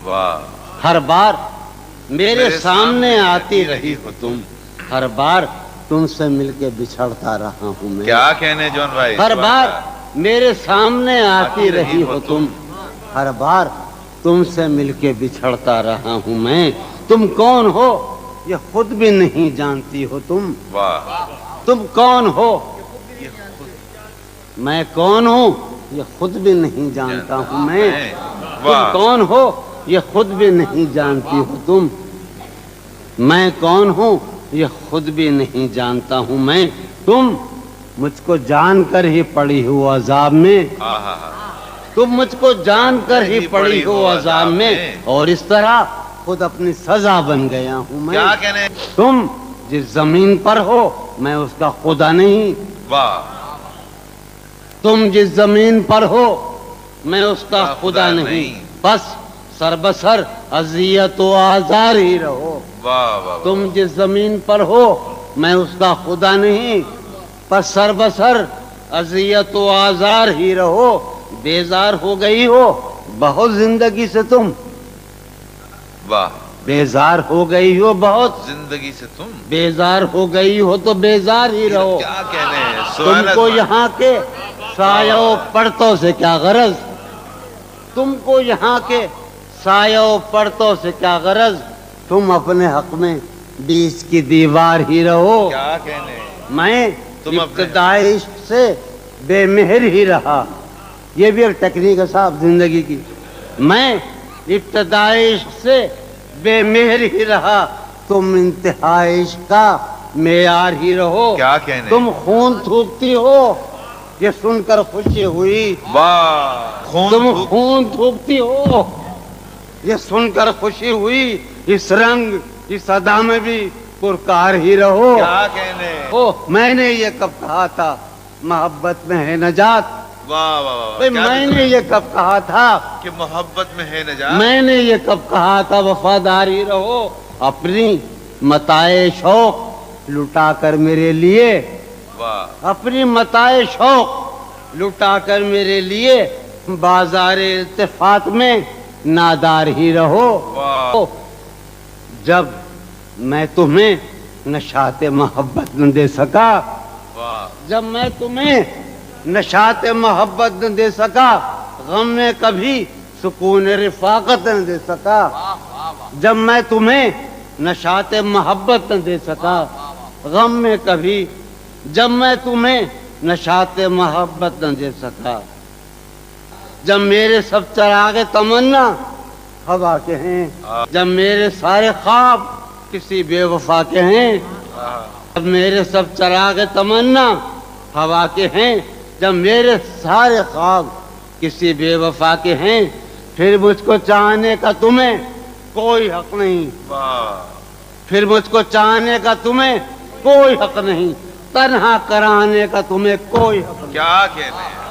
واہ ہر بار میرے سامنے آتی رہی ہو تم، ہر بار تم سے مل کے بچھڑتا رہا ہوں میں. کیا کہنے جون بھائی. ہر بار میرے سامنے آتی رہی ہو تم، ہر بار تم سے مل کے بچھڑتا رہا ہوں میں. تم کون ہو یہ خود بھی نہیں جانتی ہو تم. واہ. تم کون ہو میں کون ہوں یہ خود بھی نہیں جانتا ہوں میں. تم کون ہو یہ خود بھی نہیں جانتی ہو تم. میں کون ہوں یہ خود بھی نہیں جانتا ہوں میں. تم مجھ کو جان کر ہی پڑی ہو عذاب میں، تم مجھ کو جان کر ہی پڑی ہو عذاب میں، اور اس طرح خود اپنی سزا بن گیا ہوں میں. کیا کہنے. تم جس زمین پر ہو میں اس کا خدا نہیں. واہ. تم جس زمین پر ہو میں اس کا خدا نہیں، بس سر بسر اذیت و آزار ہی رہو. واہ واہ. تم جس زمین پر ہو میں اس کا خدا نہیں، بس سر بسر اذیت و آزار ہی رہو. بیزار ہو گئی ہو بہت زندگی سے تم، واہ. بیزار ہو گئی ہو بہت زندگی سے تم، بیزار ہو گئی ہو تو بیزار ہی رہو. کیا کہنے. تم کو یہاں کے سایہ و پرتوں سے کیا غرض، تم کو یہاں کے سایہ و پرتوں سے کیا غرض. تم اپنے حق میں بیچ کی دیوار ہی رہو. کیا کہنے. میں ابتدائی عشق سے بے مہر ہی رہا. یہ بھی ایک ٹیکنیک ہے صاحب زندگی کی. میں ابتدائی عشق سے بے مہر ہی رہا، تم انتہائی عشق کا معیار ہی رہو. کیا کہنے. تم خون تھوکتی ہو یہ سن کر خوشی ہوئی. واہ. تم خون تھوکتی ہو یہ سن کر خوشی ہوئی. اس رنگ اس ادا میں بھی پرکار ہی رہو. کیا کہنے. میں نے یہ کب کہا تھا محبت میں ہے نجات. واہ واہ. میں نے یہ کب کہا تھا کہ محبت میں ہے نجات. میں نے یہ کب کہا تھا وفاداری رہو. اپنی متاع شوق لٹا کر میرے لیے، واہ. اپنی متاع شوق لٹا کر میرے لیے بازار التفات میں نادار ہی رہو. واہ. جب میں تمہیں نشاط محبت نہ دے سکا، واہ. جب میں تمہیں نشاط محبت نہ دے سکا، غم میں کبھی سکون رفاقت نہ دے سکا. جب میں تمہیں نشاط محبت نہ دے سکا غم میں کبھی، جب میں تمہیں نشاط محبت نہ دے سکا، جب میرے سب چراغ تمنا ہوا کے ہیں، جب میرے سارے خواب کسی بے وفا کے ہیں، جب میرے سب چراغ تمنا ہوا کے ہیں، جب میرے سارے خواب کسی بے وفا کے ہیں، پھر مجھ کو چاہنے کا تمہیں کوئی حق نہیں. پھر مجھ کو چاہنے کا تمہیں کوئی حق نہیں، تنہا کرانے کا تمہیں کوئی حق نہیں. کیا کہنے.